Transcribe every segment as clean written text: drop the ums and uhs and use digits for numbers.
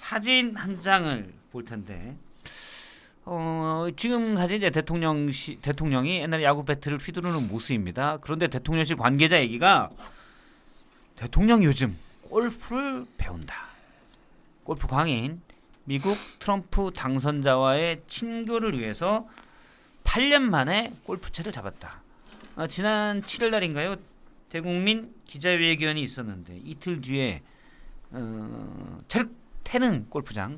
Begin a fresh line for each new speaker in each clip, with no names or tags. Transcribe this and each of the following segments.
사진 한 장을 볼 텐데 지금 사진 이제 대통령이 옛날에 야구 배트를 휘두르는 모습입니다. 그런데 대통령실 관계자 얘기가 대통령이 요즘 골프를 배운다. 골프 광인 미국 트럼프 당선자와의 친교를 위해서 8년 만에 골프채를 잡았다. 지난 7일 날인가요? 대국민 기자회견이 있었는데 이틀 뒤에 체력 태릉 골프장,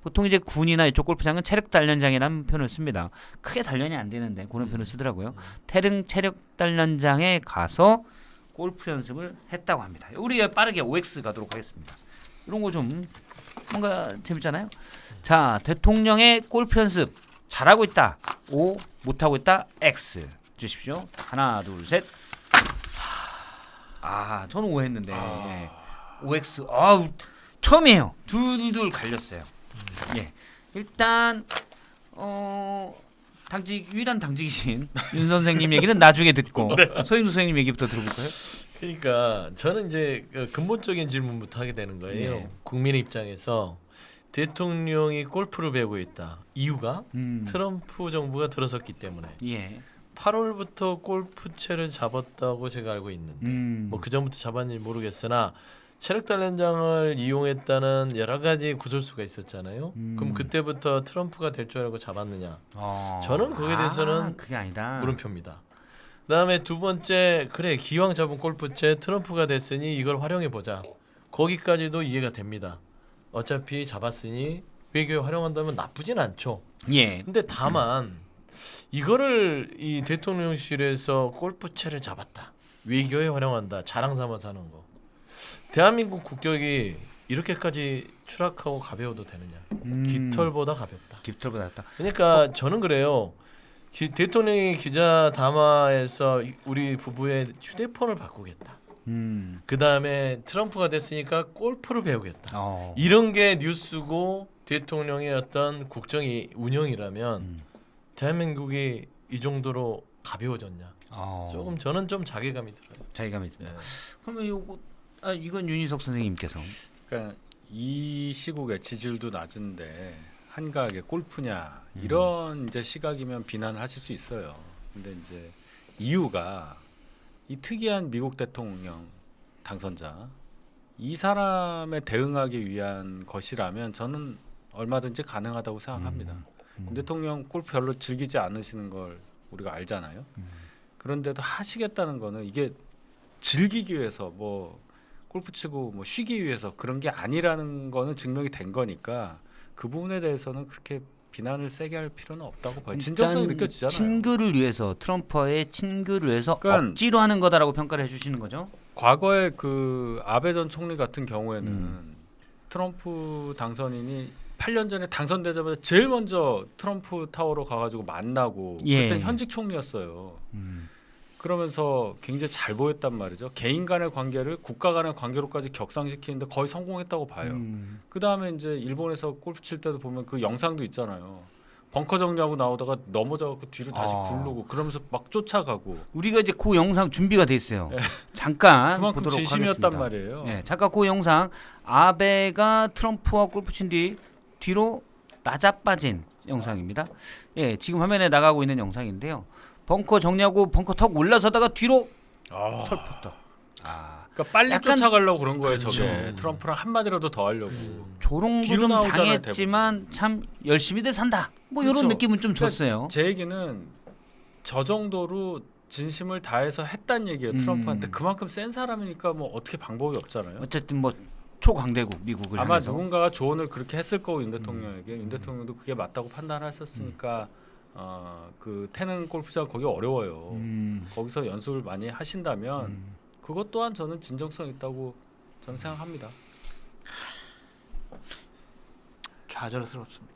보통 이제 군이나 이쪽 골프장은 체력 단련장이라는 표현을 씁니다. 크게 단련이 안 되는데 그런 표현을 쓰더라고요. 태릉 체력 단련장에 가서 골프 연습을 했다고 합니다. 우리 빠르게 OX 가도록 하겠습니다. 이런 거 좀 뭔가 재밌잖아요. 자, 대통령의 골프 연습 잘하고 있다. O, 못하고 있다. X 주십시오. 하나, 둘, 셋. 저는 O 했는데 OX. 처음이에요. 둘 갈렸어요. 예, 일단 유일한 당직이신 윤 선생님 얘기는 나중에 듣고 서인수 선생님 얘기부터 들어볼까요?
그러니까 저는 이제 근본적인 질문부터 하게 되는 거예요.
예.
국민의 입장에서 대통령이 골프를 배우고 있다. 이유가 트럼프 정부가 들어섰기 때문에.
예.
8월부터 골프채를 잡았다고 제가 알고 있는데 뭐 그 전부터 잡았는지 모르겠으나 체력 단련장을 이용했다는 여러 가지 구설수가 있었잖아요. 그럼 그때부터 트럼프가 될 줄 알고 잡았느냐? 저는 거기에 대해서는
그게 아니다.
물음표입니다. 그다음에 두 번째, 그래 기왕 잡은 골프채 트럼프가 됐으니 이걸 활용해 보자. 거기까지도 이해가 됩니다. 어차피 잡았으니 외교에 활용한다면 나쁘진 않죠.
예.
근데 다만 이거를 이 대통령실에서 골프채를 잡았다. 외교에 활용한다. 자랑 삼아서 하는 거. 대한민국 국격이 이렇게까지 추락하고 가벼워도 되느냐? 깃털보다 가볍다.
깃털보다 낫다.
그러니까 저는 그래요. 대통령이 기자 담화에서 우리 부부의 휴대폰을 바꾸겠다. 그 다음에 트럼프가 됐으니까 골프를 배우겠다. 이런 게 뉴스고 대통령의 어떤 국정이 운영이라면 대한민국이 이 정도로 가벼워졌냐? 조금 저는 좀 자괴감이 들어요.
자괴감이 듭니다.
네.
그러면 이건 윤희석 선생님께서.
그러니까 이 시국에 지지율도 낮은데 한가하게 골프냐 이런 이제 시각이면 비난을 하실 수 있어요. 근데 이제 이유가 이 특이한 미국 대통령 당선자 이 사람에 대응하기 위한 것이라면 저는 얼마든지 가능하다고 생각합니다. 대통령 골프 별로 즐기지 않으시는 걸 우리가 알잖아요. 그런데도 하시겠다는 거는 이게 즐기기 위해서 뭐 골프 치고 뭐 쉬기 위해서 그런 게 아니라는 거는 증명이 된 거니까 그 부분에 대해서는 그렇게 비난을 세게 할 필요는 없다고 봐요. 진정성이 느껴지잖아요.
친교를 위해서 트럼프와의 친교를 위해서
그러니까
억지로 하는 거다라고 평가를 해주시는 거죠.
과거에 그 아베 전 총리 같은 경우에는 트럼프 당선인이 8년 전에 당선되자마자 제일 먼저 트럼프 타워로 가가지고 만나고 그때 현직 총리였어요. 그러면서 굉장히 잘 보였단 말이죠. 개인 간의 관계를 국가 간의 관계로까지 격상시키는데 거의 성공했다고 봐요. 그 다음에 이제 일본에서 골프 칠 때도 보면 그 영상도 있잖아요. 벙커 정리하고 나오다가 넘어져갖고 뒤로 다시 굴르고 그러면서 막 쫓아가고.
우리가 이제 그 영상 준비가 돼 있어요. 잠깐
그만큼
보도록
진심이었단
하겠습니다.
말이에요.
네, 잠깐 그 영상 아베가 트럼프와 골프 친 뒤로 나자빠진 영상입니다. 예, 지금 화면에 나가고 있는 영상인데요. 벙커 정리하고 벙커 턱 올라서다가 뒤로 털포터.
그러니까 빨리
약간
쫓아가려고 그런 거예요.
그렇죠.
저게 트럼프랑 한마디라도 더 하려고.
조롱도
뒤로
좀
나오잖아요,
당했지만 참 열심히들 산다. 뭐
그렇죠.
이런 느낌은 좀
그러니까
줬어요.
제 얘기는 저 정도로 진심을 다해서 했단 얘기예요. 트럼프한테. 그만큼 센 사람이니까 뭐 어떻게 방법이 없잖아요.
어쨌든 뭐 초강대국 미국을
아마
향해서.
누군가가 조언을 그렇게 했을 거고 윤 대통령에게 윤 대통령도 그게 맞다고 판단하셨으니까 그 태릉 골프장 거기 어려워요. 거기서 연습을 많이 하신다면 그것 또한 저는 진정성 있다고 저는 생각합니다.
좌절스럽습니다.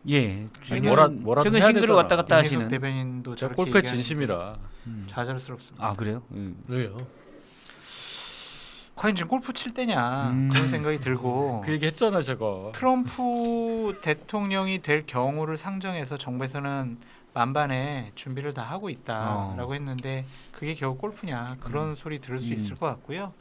예,
뭐라도
최근
해야
싱글을
되잖아.
왔다 갔다
윤희석
하시는.
대변인도
제가
저렇게
골프의
얘기하는데
진심이라.
좌절스럽습니다.
아 그래요?
왜요?
과연 지금 골프 칠 때냐 그런 생각이 들고
그 얘기 했잖아 제가.
트럼프 대통령이 될 경우를 상정해서 정부에서는 만반의 준비를 다 하고 있다라고 했는데 그게 겨우 골프냐 그런 소리 들을 수 있을 것 같고요.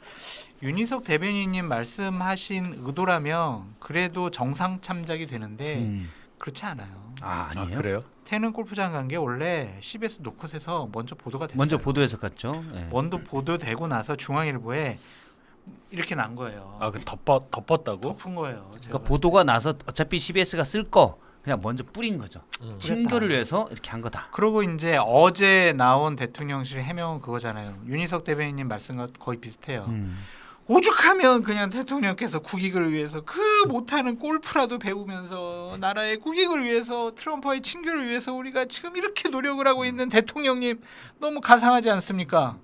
윤희석 대변인님 말씀하신 의도라면 그래도 정상 참작이 되는데 그렇지 않아요.
아니에요?
그래요?
태는 골프장 간 게 원래 CBS 노컷에서 먼저 보도가 됐어요.
먼저 보도해서 갔죠. 예.
먼저 보도되고 나서 중앙일보에 이렇게 난 거예요.
그 덮었다고?
덮은 거예요.
그러니까 보도가 나서 어차피 CBS가 쓸 거 그냥 먼저 뿌린 거죠. 친교를 위해서 이렇게 한 거다.
그리고 이제 어제 나온 대통령실 해명은 그거잖아요. 윤희석 대변인님 말씀과 거의 비슷해요. 오죽하면 그냥 대통령께서 국익을 위해서 그 못하는 골프라도 배우면서 나라의 국익을 위해서 트럼프와의 친교를 위해서 우리가 지금 이렇게 노력을 하고 있는 대통령님 너무 가상하지 않습니까?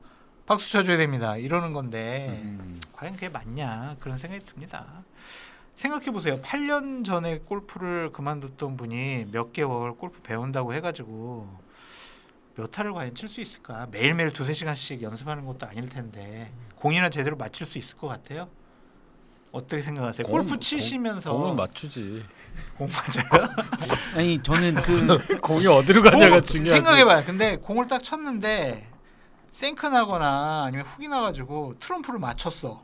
박수 쳐줘야 됩니다. 이러는 건데 과연 그게 맞냐 그런 생각이 듭니다. 생각해 보세요. 8년 전에 골프를 그만뒀던 분이 몇 개월 골프 배운다고 해가지고 몇 타를 과연 칠 수 있을까? 매일매일 2-3시간씩 연습하는 것도 아닐 텐데 공이나 제대로 맞출 수 있을 것 같아요? 어떻게 생각하세요? 골프 치시면서
공은 맞추지.
공 맞아요?
아니 저는 그
공이 어디로 가냐가 중요하지.
생각해봐요. 근데 공을 딱 쳤는데 생크 나거나 아니면 훅이 나가지고 트럼프를 맞췄어.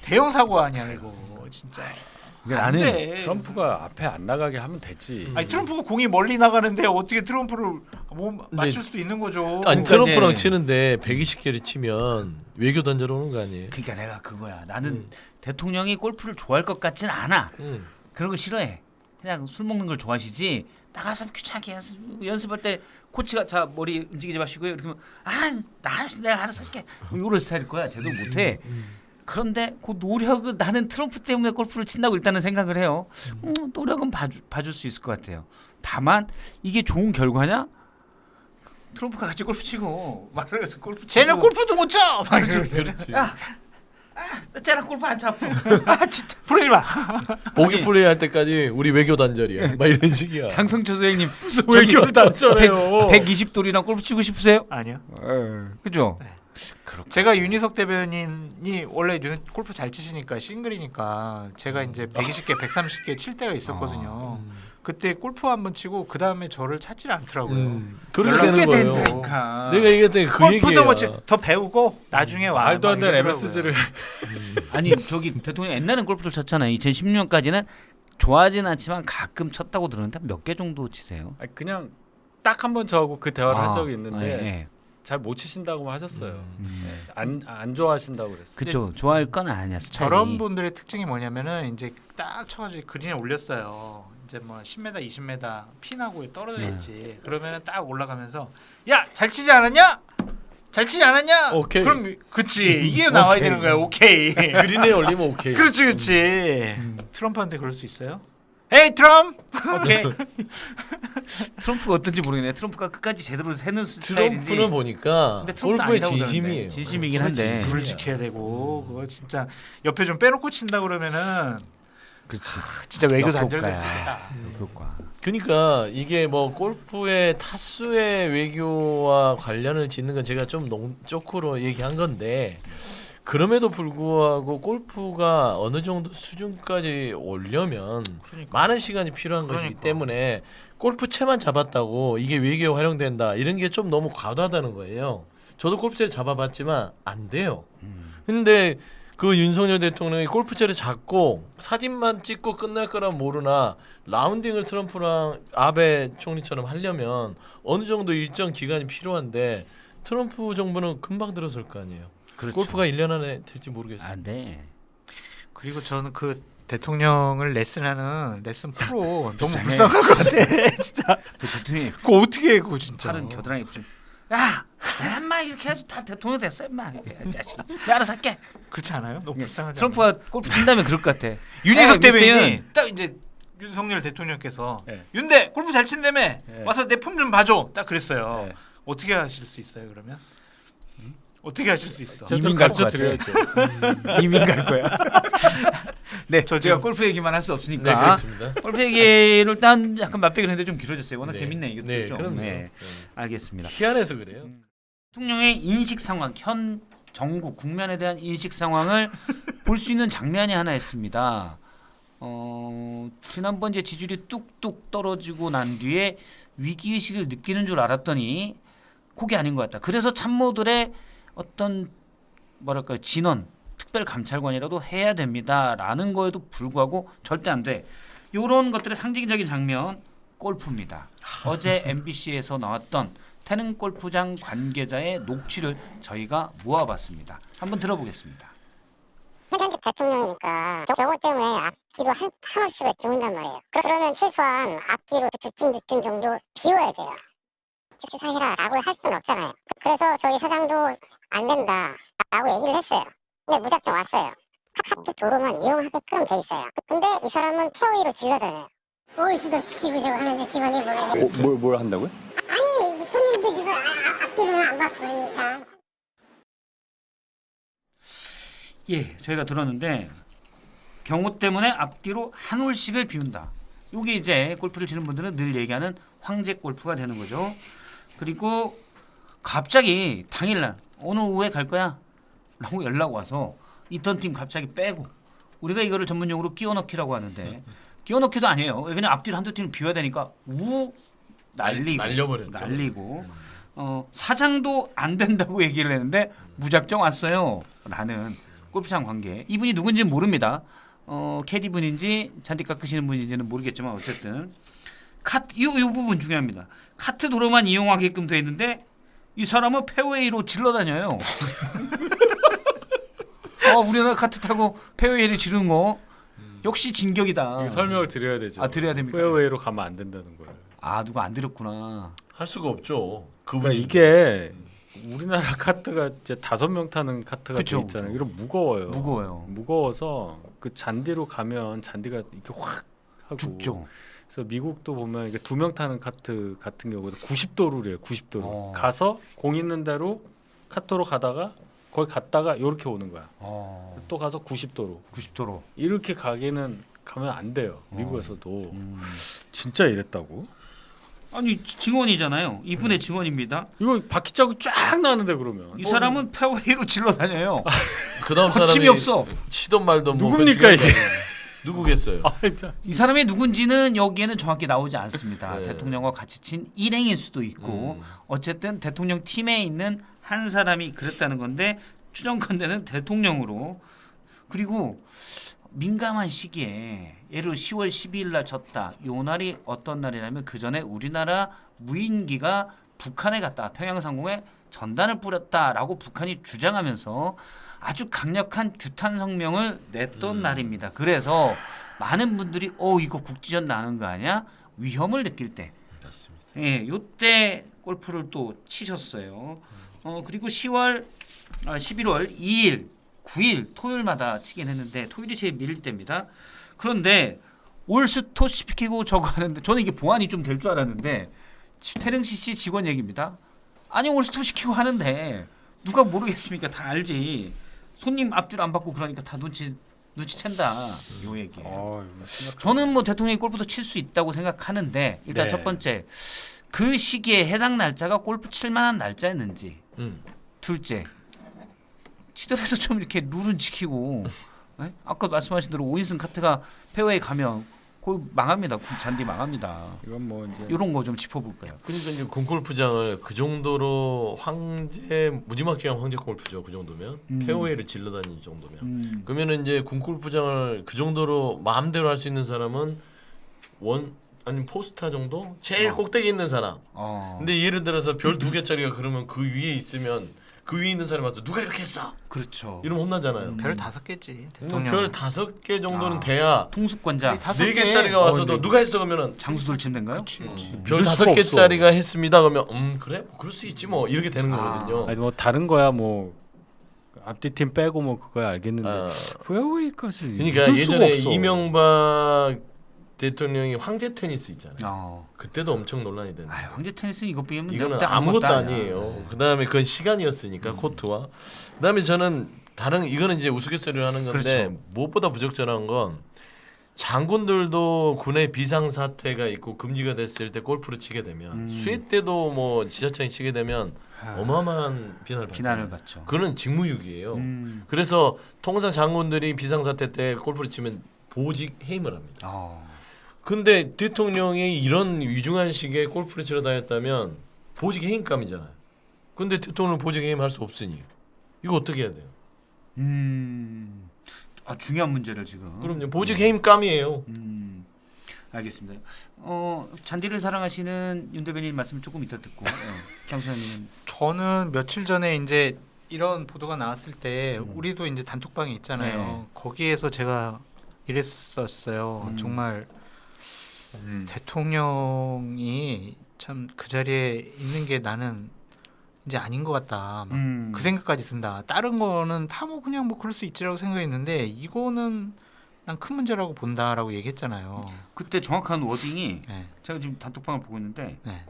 대형 사고 아니야 이거 진짜.
그러니까
안
나는
돼.
트럼프가 앞에 안 나가게 하면 되지.
아니 트럼프가 공이 멀리 나가는데 어떻게 트럼프를 뭐 맞출 수도 있는 거죠.
아니
그러니까
트럼프랑
이제-
치는데 120개를 치면 외교 던져러 오는 거 아니에요?
그러니까 내가 그거야. 나는 대통령이 골프를 좋아할 것 같진 않아. 그런 거 싫어해. 그냥 술 먹는 걸 좋아하시지. 나가서 귀찮게 연습할 때 코치가 자 머리 움직이지 마시고요. 이렇게 하면 내가 알아서 할게. 뭐 이런 스타일일 거야. 제대로 못해. 그런데 그 노력은 나는 트럼프 때문에 골프를 친다고 일단은 생각을 해요. 노력은 봐줄 수 있을 것 같아요. 다만 이게 좋은 결과냐? 트럼프가 같이 골프 치고 말을 해서 골프 치고
쟤는 골프도 못 쳐. 막 이러고.
그렇지.
쟤랑 골프 안 쳐.
진짜 부르지 마.
보기 플레이 할 때까지 우리 외교 단절이야. 막 이런 식이야.
장성철 선생님
외교를 단절해요.
120돌이랑 골프 치고 싶으세요?
아니요.
그죠?
제가 윤희석 대변인이 원래 골프 잘 치시니까 싱글이니까 제가 이제 120개, 130개 칠 때가 있었거든요. 그때 골프 한번 치고 그 다음에 저를 찾질 않더라고요.
그렇게 되는 거예요.
된다니까.
내가 얘기했더니 그
골프도
얘기야.
뭐 더 배우고 나중에 와.
말도 안
막
되는
이러더라고요.
MSG를
아니 저기 대통령 옛날엔 골프를 쳤잖아요. 2016년까지는 좋아하진 않지만 가끔 쳤다고 들었는데 몇 개 정도 치세요?
그냥 딱 한 번 저하고 그 대화를 한 적이 있는데
예.
잘 못 치신다고 하셨어요. 안 좋아하신다고 그랬어요.
그쵸. 좋아할 건 아니야. 스타일이.
저런 분들의 특징이 뭐냐면은 이제 딱 쳐가지고 그린에 올렸어요. 이제 뭐 10m, 20m 핀하고 떨어져 있지. 그러면은 딱 올라가면서 야 잘 치지 않았냐? 잘 치지 않았냐?
오케이.
그럼 그치 이게 나와야 되는 거야. 오케이.
그린에 올리면 오케이.
그렇지 그렇지. 트럼프한테 그럴 수 있어요? 에이 트럼프. 오케이.
트럼프가 어떤지 모르겠네. 트럼프가 끝까지 제대로 세는 스타일인지.
트럼프는 보니까
근데 트럼프도
골프의
아니라고 그러는데.
진심이에요.
진심이긴 한데.
불을 지켜야 되고 그거 진짜 옆에 좀 빼놓고 친다 그러면은
그렇지.
진짜 외교
역효과야.
단절될 수 있다.
효과.
그러니까 이게 뭐 골프의 타수의 외교와 관련을 짓는 건 제가 좀 쪽으로 얘기한 건데 그럼에도 불구하고 골프가 어느 정도 수준까지 오려면 많은 시간이 필요한 것이기
그러니까.
때문에 골프채만 잡았다고 이게 외교에 활용된다 이런 게 좀 너무 과도하다는 거예요. 저도 골프채를 잡아봤지만 안 돼요. 근데 그 윤석열 대통령이 골프채를 잡고 사진만 찍고 끝날 거란 모르나 라운딩을 트럼프랑 아베 총리처럼 하려면 어느 정도 일정 기간이 필요한데 트럼프 정부는 금방 들어설 거 아니에요.
그렇죠.
골프가 1년 안에 될지 모르겠어요.
안 돼.
그리고 저는 그 대통령을 레슨하는 레슨 프로 너무
불쌍해.
불쌍한 것 같아. 진짜.
그 대통령이
그거 어떻게 해 그거 진짜.
팔은 겨드랑이 붙임. 야, 내가 인마 이렇게 해도 다 대통령 됐어 인마. 자식. 내가 알아서 할게.
그렇지 않아요? 너무 불쌍하지.
트럼프가 골프 친다면 그럴 것 같아.
윤희석
미스터
대변인이
윤.
딱 이제 윤석열 대통령께서
네.
윤대 골프 잘 친다며
네.
와서 내 폼 좀 봐줘. 딱 그랬어요.
네.
어떻게 하실 수 있어요 그러면? 어떻게 하실 수 있어?
저도
이민 갈
가르쳐
것 같아.
드려야죠.
이민 갈 거야. 네,
저
제가
지금-
골프 얘기만 할 수
네,
없으니까
그렇습니다.
골프 얘기를 일단 약간 맛보기로 했는데 좀 길어졌어요. 워낙
네.
재밌네 이것도
네,
좀.
그럼요.
네, 알겠습니다.
희한해서 그래요.
대통령의 인식 상황, 현 정국 국면에 대한 인식 상황을 볼 수 있는 장면이 하나 있습니다. 지난번 이제 지지율이 뚝뚝 떨어지고 난 뒤에 위기의식을 느끼는 줄 알았더니 그게 아닌 것 같다. 그래서 참모들의 어떤 뭐랄까요 진원 특별감찰관이라도 해야 됩니다라는 거에도 불구하고 절대 안 돼. 이런 것들의 상징적인 장면 골프입니다. 어제 MBC에서 나왔던 태릉 골프장 관계자의 녹취를 저희가 모아봤습니다. 한번 들어보겠습니다.
현직 대통령이니까 저거 때문에 앞뒤로 한 올씩을 비운단 말이에요. 그러면 최소한 앞뒤로 두 팀 정도 비워야 돼요. 취소해라라고 할 수는 없잖아요. 그래서 저희 사장도 안 된다라고 얘기를 했어요. 근데 무작정 왔어요. 카트 도로만 이용하게끔 돼 있어요. 근데 이 사람은 페어웨이로 질러다녀요. 오이스도 시키고 하는데 직원이 모르겠어요.
뭘 한다고요?
아니 손님들 지금 앞뒤로는 안 받고 그러니까.
예, 저희가 들었는데 경호 때문에 앞뒤로 한 홀씩을 비운다. 이게 이제 골프를 치는 분들은 늘 얘기하는 황제 골프가 되는 거죠. 그리고 갑자기 당일날 어느 오후에 갈 거야? 라고 연락 와서 있던 팀 갑자기 빼고 우리가 이거를 전문용어로 끼워넣기라고 하는데 끼워넣기도 아니에요. 그냥 앞뒤로 한두 팀을 비워야 되니까 날리고
날려버렸죠.
날리고 사장도 안 된다고 얘기를 했는데 무작정 왔어요. 라는 골프장 관계. 이분이 누군지는 모릅니다. 캐디 분인지 잔디 깎으시는 분인지는 모르겠지만 어쨌든 이 부분 중요합니다. 카트 도로만 이용하게끔 돼 있는데 이 사람은 페어웨이로 질러다녀요. 우리나라 카트 타고 페어웨이를 지르는 거 역시 진격이다.
이거 설명을 드려야 되죠.
아, 드려야 됩니까?
페어웨이로 가면 안 된다는 걸.
아, 누가 안 들었구나.
할 수가 없죠.
그러니까 이게 우리나라 카트가 이제 5명 타는 카트가
그쵸,
있잖아요.
그쵸.
이런 무거워요.
무거워요.
무거워서 그 잔디로 가면 잔디가 이렇게 확 하고
죽죠.
그래서 미국도 보면 이게 2명 타는 카트 같은 경우도 90도로래요. 90도로.
어.
가서 공 있는 대로 카트로 가다가 거기 갔다가 이렇게 오는 거야. 또 가서 90도로.
90도로.
이렇게 가면 안 돼요. 미국에서도.
음.
진짜 이랬다고?
아니 증언이잖아요. 이분의 증언입니다.
이거 바퀴 자국 쫙 나는데 그러면.
이 사람은 페어웨이로 질러다녀요.
그다음
거침이
사람이
없어.
치던 말던 뭐
누굽니까, 이게?
누구겠어요?
아, 진짜.
이 사람이 누군지는 여기에는 정확히 나오지 않습니다.
네.
대통령과 같이 친 일행일 수도 있고 어쨌든 대통령 팀에 있는 한 사람이 그랬다는 건데 추정컨대는 대통령으로. 그리고 민감한 시기에 예를 10월 12일 날 쳤다. 요 날이 어떤 날이냐면 그 전에 우리나라 무인기가 북한에 갔다. 평양상공에 전단을 뿌렸다라고 북한이 주장하면서 아주 강력한 규탄 성명을 냈던 날입니다. 그래서 많은 분들이 이거 국지전 나는 거 아니야? 위험을 느낄 때.
맞습니다.
예, 요때 골프를 또 치셨어요. 그리고 11월 2일, 9일 토요일마다 치긴 했는데 토요일이 제일 밀릴 때입니다. 그런데 올스토 시키고 저거 하는데 저는 이게 보안이 좀 될 줄 알았는데 태릉 CC 직원 얘기입니다. 아니 올스토 시키고 하는데 누가 모르겠습니까? 다 알지. 손님 앞줄 안 받고 그러니까 다 눈치챈다. 요 얘기예요. 저는 뭐 대통령이 골프도 칠 수 있다고 생각하는데 일단
네.
첫 번째 그 시기에 해당 날짜가 골프 칠 만한 날짜였는지 둘째 치더라도 좀 이렇게 룰은 지키고 네? 아까 말씀하신 대로 5인승 카트가 페어웨이 가면 거의 망합니다. 잔디 망합니다.
이건 뭐 이제
이런 거 좀 짚어볼까요?
그러니까 이제 군골프장을 그 정도로 무지막지한 황제 골프죠. 그 정도면 페어웨이를 질러다니는 정도면. 그러면은 이제 군골프장을 그 정도로 마음대로 할 수 있는 사람은 아니면 포스타 정도? 제일 꼭대기 있는 사람. 근데 예를 들어서 별 2개짜리가 그러면 그 위에 있으면 그 위에 있는 사람이 와서 누가 이렇게 했어?
그렇죠.
이러면 혼나잖아요.
별 5개지.
별 5개 정도는 돼야
통수권자
4개짜리가 와서도 누가 했어 그러면은
장수들 침대인가요?
별
믿을 수가
5개짜리가 했습니다. 그러면 그래? 뭐 그럴 수 있지 뭐 이렇게 되는 거거든요.
아니 뭐 다른 거야 뭐 앞뒤 팀 빼고 뭐 그거야 알겠는데
아,
페어웨이까지
그러니까
믿을 수가
예전에
없어.
이명박 대통령이 황제 테니스 있잖아요. 그때도 엄청 논란이 됐는데
황제 테니스는 이것 비하면
이거는
내가
아무것도
아니야.
아니에요. 그다음에 그건 시간이었으니까 코트와. 그다음에 저는 이거는 이제 우스갯소리를 하는 건데
그렇죠.
무엇보다 부적절한 건 장군들도 군의 비상 사태가 있고 금지가 됐을 때 골프를 치게 되면 수해 때도 뭐 지자체에 치게 되면 어마어마한 비난을 받잖아요.
받죠.
그거는 직무유기예요. 그래서 통상 장군들이 비상 사태 때 골프를 치면 보직 해임을 합니다. 근데 대통령이 이런 위중한 시기에 골프를 치러 다녔다면 보직 해임감이잖아요. 근데 대통령은 보직 해임할 수 없으니 이거 어떻게 해야 돼요?
중요한 문제를 지금.
그럼요. 보직 해임감이에요.
알겠습니다. 잔디를 사랑하시는 윤 대변인 말씀 조금 이따 듣고 장소연님은
저는 며칠 전에 이제 이런 보도가 나왔을 때 우리도 이제 단톡방에 있잖아요.
네.
거기에서 제가 이랬었어요. 정말 대통령이 참 그 자리에 있는 게 나는 이제 아닌 것 같다. 막 그 생각까지 든다. 다른 거는 다 뭐 그냥 뭐 그럴 수 있지라고 생각했는데 이거는 난 큰 문제라고 본다라고 얘기했잖아요.
그때 정확한 워딩이
네.
제가 지금 단톡방을 보고 있는데
네.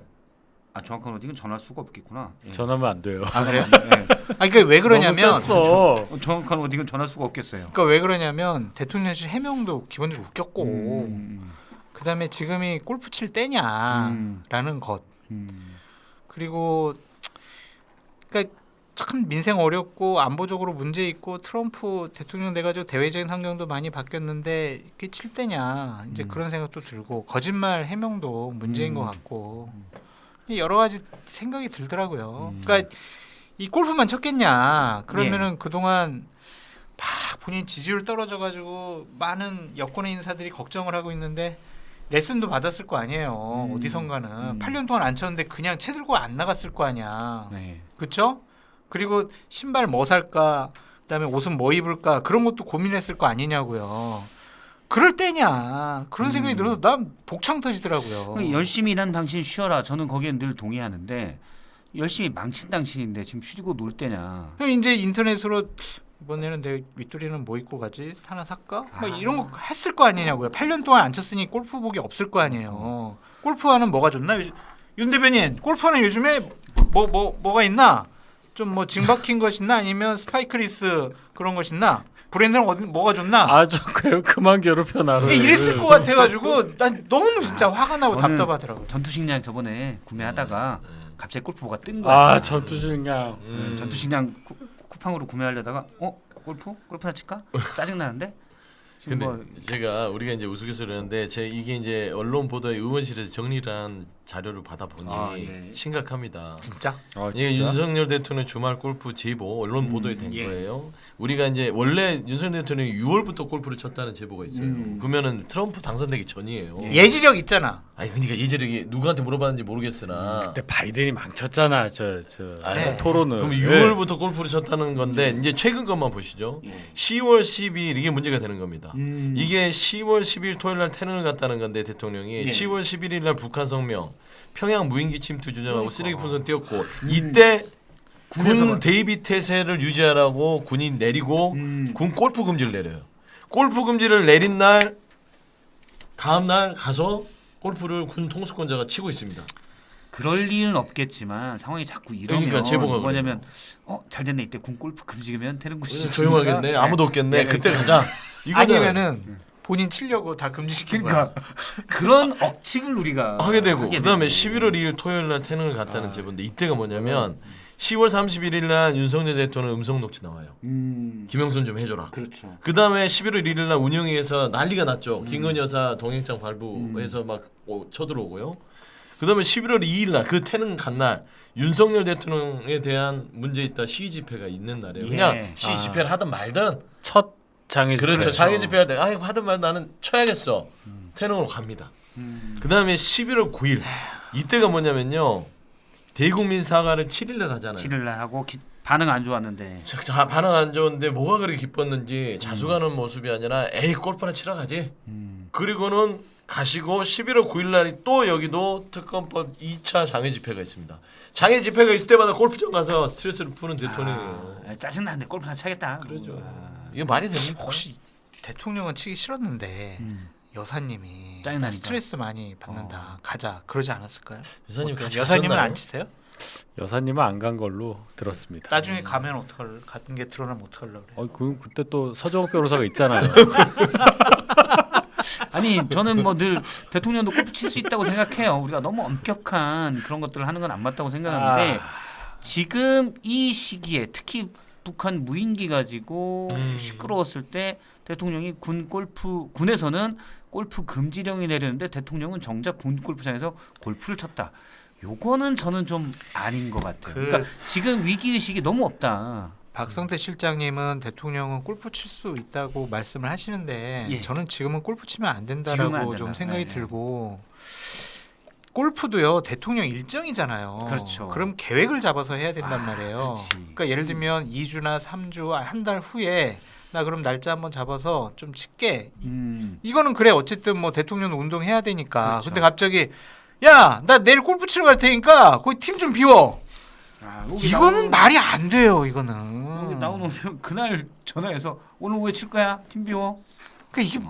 정확한 워딩은 전할 수가 없겠구나. 예.
전하면 안 돼요.
그래요?
네.
그러니까 왜 그러냐면
너무 셌어.
정확한 워딩은 전할 수가 없겠어요.
그러니까 왜 그러냐면 대통령실 해명도 기본적으로 웃겼고 그다음에 지금이 골프 칠 때냐라는 것 그리고 그러니까 참 민생 어렵고 안보적으로 문제 있고 트럼프 대통령 돼가지고 대외적인 환경도 많이 바뀌었는데 이렇게 칠 때냐 이제 그런 생각도 들고 거짓말 해명도 문제인 것 같고 여러 가지 생각이 들더라고요. 그러니까 이 골프만 쳤겠냐 그러면은 그동안 막 본인 지지율 떨어져가지고 많은 여권의 인사들이 걱정을 하고 있는데 레슨도 받았을 거 아니에요. 어디선가는 8년 동안 안 쳤는데 그냥 채 들고 안 나갔을 거 아니야.
네.
그렇죠? 그리고 신발 뭐 살까, 그다음에 옷은 뭐 입을까 그런 것도 고민했을 거 아니냐고요. 그럴 때냐 그런 생각이 들어서 난 복창 터지더라고요.
열심히 일한 당신 쉬어라. 저는 거기에 늘 동의하는데 열심히 망친 당신인데 지금 쉬고 놀 때냐.
이제 인터넷으로 이번에는 내 윗돌이는 뭐 입고 가지? 하나 살까? 막 이런 거 했을 거 아니냐고요. 8년 동안 안 쳤으니 골프복이 없을 거 아니에요. 골프화는 뭐가 좋나? 윤 대변인 골프화는 요즘에 뭐가 있나? 좀 뭐 징박힌 것 있나? 아니면 스파이크리스 그런 것 있나? 브랜드는 뭐가 좋나?
아주 그만 괴롭혀 나를.
이게 이랬을 것 같아가지고 난 너무 진짜 화가 나고
저는
답답하더라고요.
전투식량 저번에 구매하다가 갑자기 골프가 뜬 거야.
전투식량.
전투식량 쿠팡으로 구매하려다가 골프나 칠까? 짜증 나는데. 지금
근데 제가 우리가 이제 우스갯소리하는데 이게 이제 언론 보도에 의원실에서 정리를 한 자료를 받아보니
예.
심각합니다.
진짜?
이게 윤석열 대통령 주말 골프 제보 언론 보도에 된 거예요. 우리가 이제 원래 윤석열 대통령이 6월부터 골프를 쳤다는 제보가 있어요. 그러면은 트럼프 당선되기 전이에요.
예지력 있잖아.
아니 그러니까 예전에 누구한테 물어봤는지 모르겠으나
그때 바이든이 망쳤잖아.
네.
토론을.
그럼 6월부터 골프를 쳤다는 건데 이제 최근 것만 보시죠. 10월 10일 이게 문제가 되는 겁니다. 이게 10월 10일 토요일 날 태능을 갔다는 건데 대통령이 10월 11일 날 북한 성명 평양 무인기 침투 주장하고 쓰레기 풍선 띄웠고 이때 군 대비 태세를 유지하라고 군이 내리고 군 골프 금지를 내려요. 골프 금지를 내린 날 다음 날 가서 골프를 군 통수권자가 치고 있습니다.
그럴 일은 없겠지만 상황이 자꾸 이러면
그러니까 제보가
뭐냐면 잘 됐네 이때 군 골프 금지면 되는 곳이
조용하겠네. 아무도 없겠네. 그때 가자.
아니면은 본인 치려고 다 금지시킨 거야.
그런 억측을 우리가
하게 되고
하게
그다음에
되고.
11월 2일 토요일 날 태능을 갔다는 제보인데 이때가 뭐냐면 10월 31일 날 윤석열 대통령 음성 녹취 나와요. 김영순 좀 해줘라.
그렇죠.
그다음에 11월 1일 날 운영위에서 난리가 났죠. 김건희 여사 동행장 발부해서 막 쳐들어오고요. 그다음에 11월 2일 날 그 태능 간 날 윤석열 대통령에 대한 문제 있다 시위 집회가 있는 날이에요. 그냥 시위 집회를 하든 말든
첫 장애 집회.
그렇죠. 장애 집회 할 때 하든 말든 나는 쳐야겠어. 태능으로 갑니다. 그다음에 11월 9일 이때가 뭐냐면요. 대국민 사과를 7일 날 하잖아요.
7일 날 하고 반응 안 좋았는데.
반응 안 좋은데 뭐가 그렇게 기뻤는지 자수가는 모습이 아니라 에이 골프나 치러 가지. 그리고는 가시고 11월 9일 날이 또 여기도 특검법 2차 장애 집회가 있습니다. 장애 집회가 있을 때마다 골프장 가서 스트레스를 푸는 대통령이에요.
짜증나는데 골프나 쳐야겠다.
그렇죠. 이게 말이 됩니까?
혹시 대통령은 치기 싫었는데 여사님이
짜증나니까.
스트레스 많이 받는다. 가자. 그러지 않았을까요?
여사님 같이
여사님은
가셨나요?
안 치세요?
여사님은 안 간 걸로 들었습니다.
나중에 가면 어떡할 같은 게 드러나면 어떡하려고 그래?
그때 또 서정욱 변호사가 있잖아요.
아니 저는 뭐 늘 대통령도 골프 칠 수 있다고 생각해요. 우리가 너무 엄격한 그런 것들을 하는 건 안 맞다고 생각하는데 지금 이 시기에 특히 북한 무인기 가지고 시끄러웠을 때 대통령이 군에서는 골프 금지령이 내렸는데 대통령은 정작 군 골프장에서 골프를 쳤다. 요거는 저는 좀 아닌 것 같아요. 그러니까 지금 위기 의식이 너무 없다.
박성태 실장님은 대통령은 골프 칠 수 있다고 말씀을 하시는데
예.
저는 지금은 골프 치면 안
지금은
된다라고
안 된다.
좀 생각이
네.
들고 골프도요 대통령 일정이잖아요.
그렇죠.
그럼 계획을 잡아서 해야 된단 말이에요.
그렇지.
그러니까 예를 들면 2주나 3주 한 달 후에 나 그럼 날짜 한번 잡아서 좀 칠게. 이거는 그래 어쨌든 뭐 대통령 운동해야 되니까.
그렇죠.
근데 갑자기 야 나 내일 골프 치러 갈 테니까 거기 팀 좀 비워. 이거는 말이 안 돼요. 이거는.
여기 나오는 그날 전화해서 오늘 왜 칠 거야? 팀 비워.
그러니까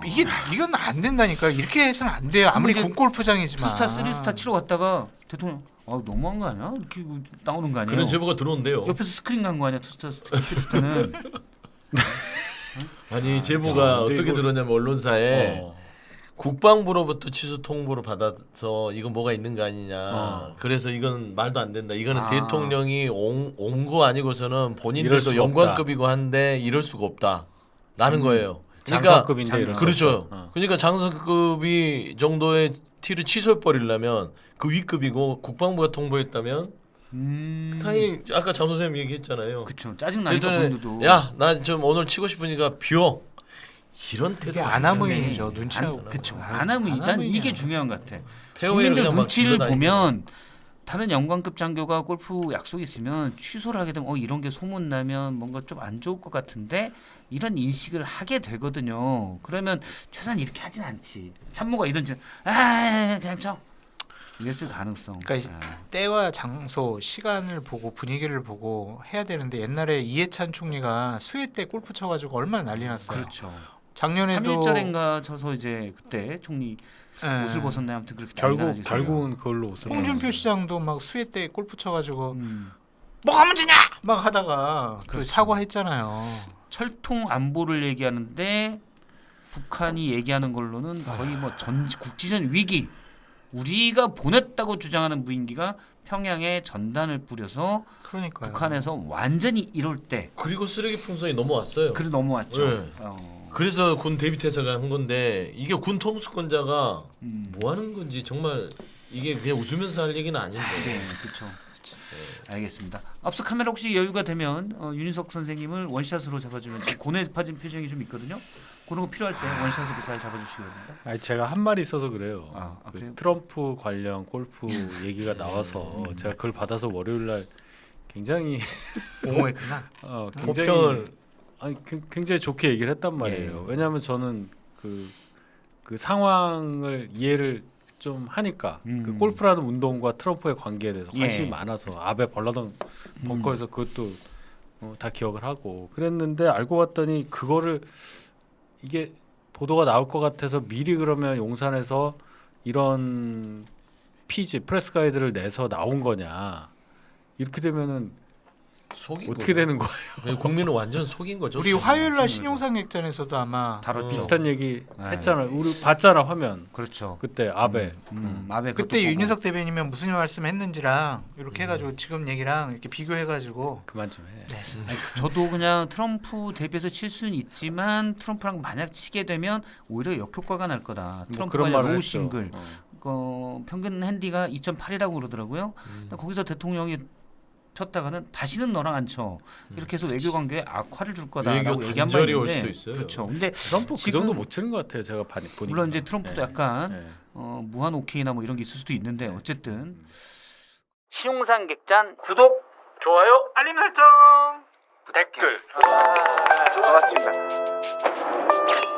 이건 안 된다니까. 이렇게 해서는 안 돼요. 아무리
이제
군 골프장이지만.
2스타, 3스타 치러 갔다가 대통령 너무한 거 아니야? 이렇게 나오는 거 아니야?
그런 제보가 들어온대요.
옆에서 스크린 간 거 아니야? 2스타, 3스타는.
아니 제보가
근데
어떻게
이거-
들었냐면 언론사에 국방부로부터 취소 통보를 받아서 이거 뭐가 있는 거 아니냐. 그래서 이건 말도 안 된다. 이거는 대통령이 온 거 아니고서는
이럴
본인들도
수가
영관급이고 한데 이럴 수가 없다라는 거예요.
장성급인데 이럴 수
그렇죠.
없다.
그러니까 장성급이 정도의 티를 취소해 버리려면 그 위급이고 국방부가 통보했다면 당연히 아까 장 선생님 얘기했잖아요.
그쵸. 짜증 나니까
대통령이
본인도.
야나 좀 오늘 치고 싶으니까 비워. 이런
이게
태도
아나무인이죠. 눈치하고.
그쵸. 안 하면 일단
아나무인이야.
이게 중요한 것 같아.
폐허에
국민들
그냥 막
눈치를
질러다니고.
보면 다른 영관급 장교가 골프 약속이 있으면 취소를 하게 되면 이런 게 소문 나면 뭔가 좀 안 좋을 것 같은데 이런 인식을 하게 되거든요. 그러면 최소한 이렇게 하진 않지. 참모가 이런 짓 그냥 쳐. 이랬을 가능성.
그러니까 때와 장소, 시간을 보고 분위기를 보고 해야 되는데 옛날에 이해찬 총리가 수해 때 골프 쳐가지고 얼마나 난리 났어요.
그렇죠.
작년에도
3.1절인가 쳐서 이제 그때 총리
예.
옷을 벗었네. 아무튼 그렇게 난리가 나지,
결국은 그걸로 옷을
홍준표
벗었어요.
시장도 막 수해 때 골프 쳐가지고
음.
뭐가 문제냐 막 하다가 그
그렇죠.
사과했잖아요.
철통 안보를 얘기하는데 북한이 얘기하는 걸로는 거의 뭐 국지전 위기 우리가 보냈다고 주장하는 무인기가 평양에 전단을 뿌려서
그러니까요.
북한에서 완전히 이럴 때
그리고 쓰레기 풍선이 넘어왔어요.
그래 넘어왔죠.
네. 그래서 군 대비태세가 한 건데 이게 군 통수권자가 뭐 하는 건지 정말 이게 그냥 웃으면서 할 얘기는 아닌데.
네, 그렇죠. 알겠습니다. 앞서 카메라 혹시 여유가 되면 윤희석 선생님을 원샷으로 잡아주면 지금 고뇌 파진 표정이 좀 있거든요. 그런 거 필요할 때 원샷으로 잘 잡아주시기 바랍니다.
아니 제가 한 말이 있어서 그래요. 그
그래요?
트럼프 관련 골프 얘기가 나와서 제가 그걸 받아서 월요일 날 굉장히
옹호했구나.
굉장히
호평을
굉장히 좋게 얘기를 했단 말이에요. 왜냐하면 저는 그 상황을 이해를 좀 하니까 그 골프라는 운동과 트럼프의 관계에 대해서 관심이 많아서 아베 벌라던 벙커에서 그것도 다 기억을 하고 그랬는데 알고 봤더니 그거를 이게 보도가 나올 것 같아서 미리 그러면 용산에서 이런 피지 프레스 가이드를 내서 나온 거냐 이렇게 되면은
속인
어떻게
거죠.
되는 거예요?
국민은 완전 속인 거죠.
우리 화요일 날 신용상 객전에서도 아마
다뤘죠.
비슷한 얘기
네.
했잖아요. 우리 봤잖아 화면.
그렇죠.
그때 아베.
아베
그때
그것도
윤희석 대변인이 무슨 말씀했는지랑 이렇게 해가지고 지금 얘기랑 이렇게 비교해가지고
그만 좀 해.
저도 그냥 트럼프 대비해서 칠 수는 있지만 트럼프랑 만약 치게 되면 오히려 역효과가 날 거다.
뭐
트럼프가
그런 말을
로우
했죠.
싱글 평균 핸디가 2.8이라고 그러더라고요. 거기서 대통령이 쳤다가는 다시는 너랑 안 쳐. 이렇게 해서 외교 관계에 악화를 줄 거다라고
외교
얘기한 바
단절이 올
있는데
수도 있어요.
그렇죠. 근데
트럼프 그
지금-
정도 못 치는 것 같아요. 제가 보니까.
물론 이제 트럼프도 약간
네.
무한 오케이나 뭐 이런 게 있을 수도 있는데 어쨌든 신용상 객잔 구독
좋아요, 알림 설정,
댓글 반갑습니다.